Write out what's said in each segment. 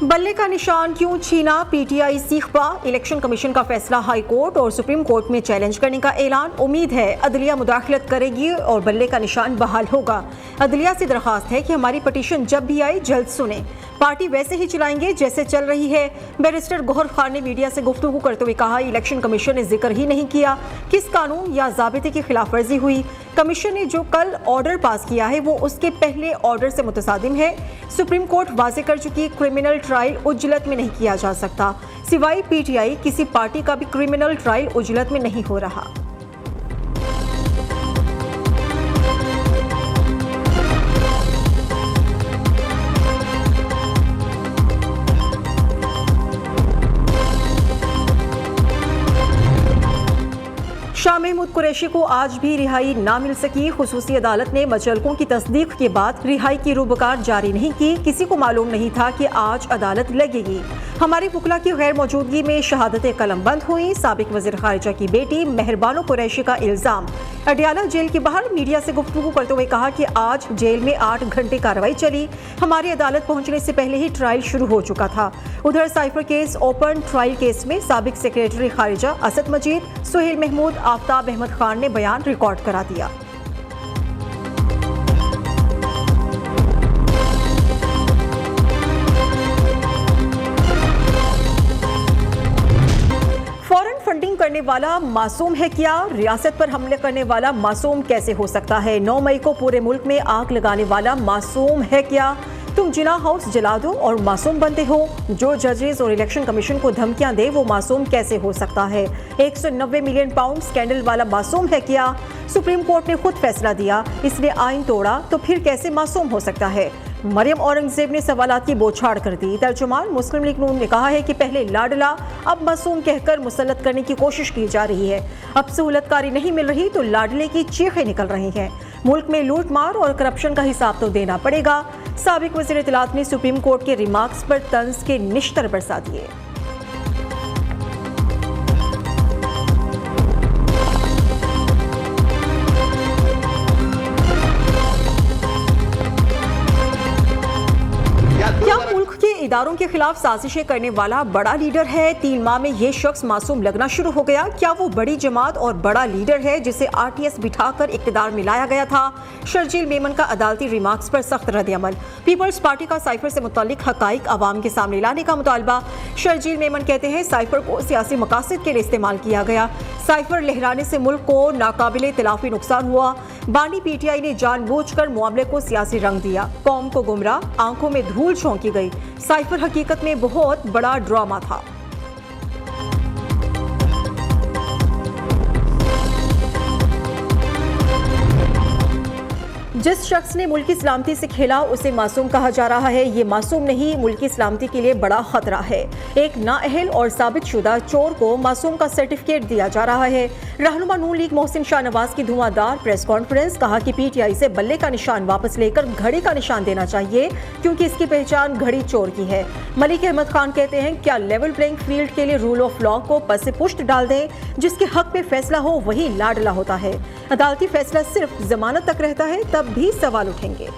बल्ले का निशान क्यों छीना, पीटीआई सीख पा। इलेक्शन कमीशन का फैसला हाई कोर्ट और सुप्रीम कोर्ट में चैलेंज करने का ऐलान। उम्मीद है अदलिया मुदाखलत करेगी और बल्ले का निशान बहाल होगा। अदलिया से दरखास्त है कि हमारी पटिशन जब भी आए जल्द सुने, पार्टी वैसे ही चलाएंगे जैसे चल रही है। बैरिस्टर गौहर खान ने मीडिया से गुफ्तगू करते हुए कहा, इलेक्शन कमीशन ने जिक्र ही नहीं किया किस कानून या ज़ाबिते की खिलाफ वर्जी हुई। कमीशन ने जो कल ऑर्डर पास किया है वो उसके पहले ऑर्डर से मुतसादिम है। सुप्रीम कोर्ट वाजे कर चुकी क्रिमिनल ट्रायल उजलत में नहीं किया जा सकता। सिवाय पीटीआई किसी पार्टी का भी क्रिमिनल ट्रायल उजलत में नहीं हो रहा। शाह महमूद कुरैशी को आज भी रिहाई ना मिल सकी। खुसूसी अदालत ने मचलकों की तस्दीक के बाद रिहाई की रूबकार जारी नहीं की। किसी को मालूम नहीं था कि आज अदालत लगेगी। हमारी वकला की गैर मौजूदगी में शहादतें कलम बंद हुई। साबिक वज़ीर खारिजा की बेटी मेहरबानो कुरैशी का इल्जाम। अडयाला जेल के बाहर मीडिया से गुफ्तगू करते हुए कहा कि आज जेल में 8 घंटे कार्रवाई चली। हमारी अदालत पहुंचने से पहले ही ट्रायल शुरू हो चुका था। उधर cipher case open trial case में साबिक सेक्रेटरी खारिजा असद मजीद, सुहेल महमूद, आफ्ताब अहमद खान ने बयान रिकॉर्ड करा दिया। फॉरेन फंडिंग करने वाला मासूम है क्या? रियासत पर हमले करने वाला मासूम कैसे हो सकता है? 9 मई को पूरे मुल्क में आग लगाने वाला मासूम है क्या? तुम जिना हाउस जला दो और मासूम बनते हो। जो जजेस और इलेक्शन कमीशन को धमकियां दे वो मासूम कैसे हो सकता है? 190 मिलियन पाउंड स्कैंडल वाला मासूम है क्या? सुप्रीम कोर्ट ने खुद फैसला दिया, इसने आइन तोड़ा तो फिर कैसे मासूम हो सकता है? मरियम औरंगजेब ने सवालात की बौछार कर दी। तर्जुमान मुस्लिम लीग नून ने कहा है कि पहले लाडला अब मासूम कहकर मुसल्लत करने की कोशिश की जा रही है। अब सहूलतकारी नहीं मिल रही तो लाडले की चीखें निकल रही हैं। मुल्क में लूट मार और करप्शन का हिसाब तो देना पड़ेगा। साबिक वज़ीर इत्तलात ने सुप्रीम कोर्ट के रिमार्क्स पर तंज के निश्तर बरसा दिए। क्या मुल्क के इदारों के खिलाफ साजिशें करने वाला बड़ा लीडर है? 3 माह में ये शख्स मासूम लगना शुरू हो गया। क्या वो बड़ी जमात और बड़ा लीडर है जिसे आरटीएस बिठाकर इक्तिदार में लाया गया था? शर्जील मेमन का अदालती रिमार्क्स पर सख्त रद्द-ए-अमल। पीपल्स पार्टी का साइफर से मुताल्लिक हकाइक अवाम के सामने लाने का मुतालबा। शर्जील मेमन कहते हैं साइफर को सियासी मकासद के लिए इस्तेमाल किया गया। साइफर लहराने से मुल्क को नाकाबिले तलाफी नुकसान हुआ। बानी पीटीआई ने जानबूझकर मामले को सियासी रंग दिया। कौम को गुमराह, आंखों में धूल झोंकी गई। साइफर हकीकत में बहुत बड़ा ड्रामा था। जिस शख्स ने मुल्की सलामती से खेला उसे मासूम कहा जा रहा है। ये मासूम नहीं, मुल्की सलामती के लिए बड़ा खतरा है। एक नाअहल और साबित शुदा चोर को मासूम का सर्टिफिकेट दिया जा रहा है। रहनुमा नून लीग मोहसिन शाहनवाज की धुआंधार प्रेस कॉन्फ्रेंस। कहा कि पीटीआई से बल्ले का निशान वापस लेकर घड़ी का निशान देना चाहिए क्योंकि इसकी पहचान घड़ी चोर की है। मलिक अहमद खान कहते हैं क्या लेवल प्लेइंग फील्ड के लिए रूल ऑफ लॉ को पसे पुष्ट डाल दें? जिसके हक में फैसला हो वही लाडला होता है। अदालती फैसला सिर्फ जमानत तक रहता है तब भी सवाल उठेंगे।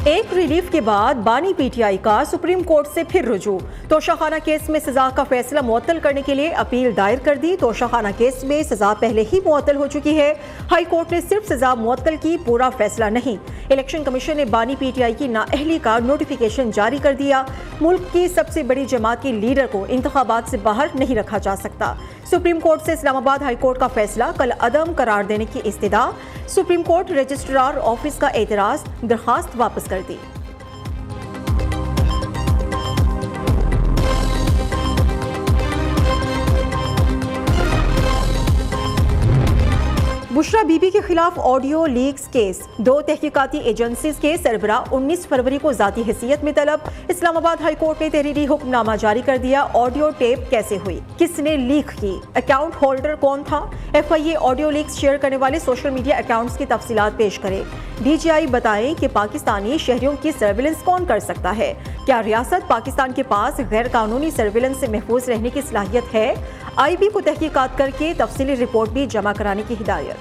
एक रिलीफ के बाद बानी पीटीआई का सुप्रीम कोर्ट से फिर रुजू। तोशाखाना केस में सजा का फैसला मुअत्तल करने के लिए अपील दायर कर दी। तोशाखाना केस में सजा पहले ही मुअत्तल हो चुकी है। हाई कोर्ट ने सिर्फ सजा मुअत्तल की, पूरा फैसला नहीं। इलेक्शन कमीशन ने बानी पीटीआई की नाअहली का नोटिफिकेशन जारी कर दिया। मुल्क की सबसे बड़ी जमात के लीडर को इंतखाबात से बाहर नहीं रखा जा सकता। सुप्रीम कोर्ट से इस्लामाबाद हाई कोर्ट का फैसला कल अदम करार देने की इस्तदा। सुप्रीम कोर्ट रजिस्ट्रार ऑफिस का एतराज दरखास्त वापस कर दी। बुशरा बीबी के खिलाफ ऑडियो लीक्स केस। 2 तहकीकाती एजेंसीज के सरबराह 19 फरवरी को जाती हैसियत में तलब। इस्लामाबाद हाई कोर्ट ने तहरीरी हुक्मनामा जारी कर दिया। ऑडियो टेप कैसे हुई, किसने लीक की, अकाउंट होल्डर कौन था? FIA ऑडियो लीक्स शेयर करने वाले सोशल मीडिया अकाउंट्स की तफसीलात पेश करे। DGI बताएं कि पाकिस्तानी शहरियों की सर्विलेंस कौन कर सकता है? क्या रियासत पाकिस्तान के पास गैर कानूनी सर्विलेंस से महफूज रहने की सलाहियत है? आईबी को तहकीकात करके तफसीली रिपोर्ट भी जमा कराने की हिदायत।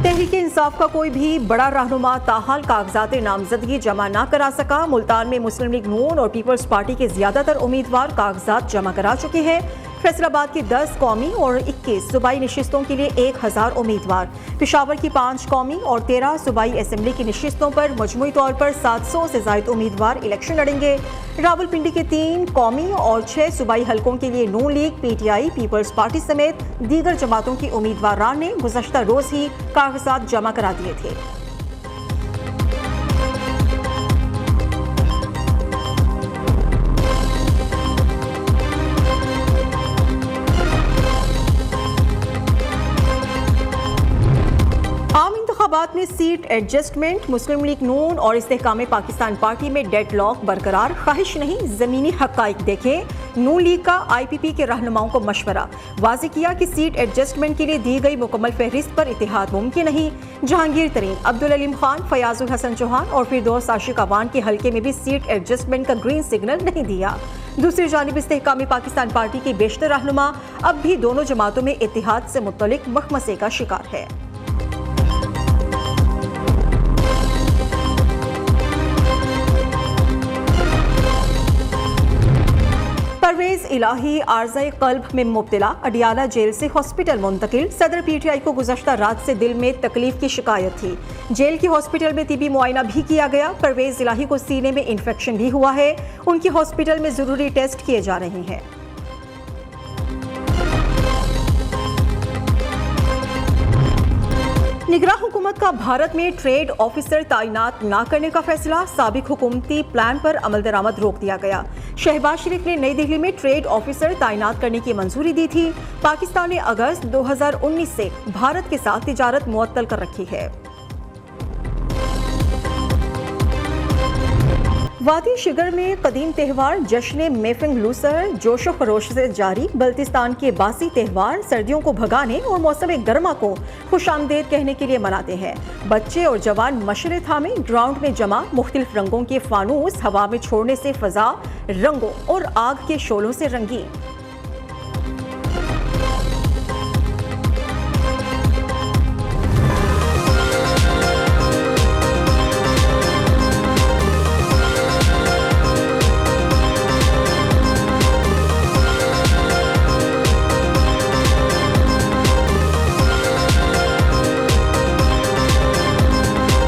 तहरीक इंसाफ का कोई भी बड़ा रहनुमा ताहाल कागजात नामजदगी जमा ना करा सका। मुल्तान में मुस्लिम लीग नून और पीपल्स पार्टी के ज्यादातर उम्मीदवार कागजात जमा करा चुके हैं। फैसलाबाद की 10 कौमी और 21 सूबाई नशिस्तों के लिए 1000 उम्मीदवार, पेशावर की 5 कौमी और 13 सूबाई असेंबली की नशिस्तों पर मजमूई तौर पर 700 से ज्यादा उम्मीदवार इलेक्शन लड़ेंगे। रावलपिंडी के 3 कौमी और 6 सूबाई हलकों के लिए नून लीग, पीटीआई, पीपल्स पार्टी समेत दीगर जमातों की उम्मीदवारान ने गुज़श्ता रोज ही कागजात जमा करा दिए थे। इंतखाबात में सीट एडजस्टमेंट, मुस्लिम लीग नून और इस्तेहकाम पाकिस्तान पार्टी में डेडलॉक बरकरार। ख्वाहिश नहीं, जमीनी हक़ाइक़ देखें। नून लीग का आईपीपी के रहनुमाओं को मशवरा, वाज़ेह किया कि सीट एडजस्टमेंट के लिए दी गई मुकम्मल फहरिस्त पर इत्तेहाद मुमकिन नहीं। जहांगीर तरीन, अब्दुल अलीम खान, फयाजुल हसन चौहान और फिरदौस आशिक अवान के हल्के में भी सीट एडजस्टमेंट का ग्रीन सिग्नल नहीं दिया। दूसरी जानिब इस्तेहकाम पाकिस्तान पार्टी के बेशतर रहनुमा अब भी दोनों जमातों में इत्तेहाद से मुत्तलिक मखमसे का शिकार है। परवेज इलाही आर्ज़ाए क़ल्ब में मुब्तला, अडियाला जेल से हॉस्पिटल मुंतकिल। सदर पीटीआई को गुज़श्ता रात से दिल में तकलीफ की शिकायत थी। जेल की हॉस्पिटल में तिबी मुआयना भी किया गया। परवेज इलाही को सीने में इन्फेक्शन भी हुआ है। उनकी हॉस्पिटल में ज़रूरी टेस्ट किए जा रहे हैं। निगरान हुकूमत का भारत में ट्रेड ऑफिसर तैनात न करने का फैसला, साबिक हुकूमती प्लान पर अमल दरामद रोक दिया गया। शहबाज शरीफ ने नई दिल्ली में ट्रेड ऑफिसर तैनात करने की मंजूरी दी थी। पाकिस्तान ने अगस्त 2019 से भारत के साथ तिजारत मुअत्तल कर रखी है। वादी शिगर में कदीम त्यौहार जश्न मेफिंग लूसर जोशो खरोश से जारी। बल्तिस्तान के बासी त्यौहार सर्दियों को भगाने और मौसम गर्मा को खुशामदीद कहने के लिए मनाते हैं। बच्चे और जवान मशरे थामे ग्राउंड में जमा, मुख्तलिफ रंगों के फानूस हवा में छोड़ने से फजा रंगों और आग के शोलों से रंगी।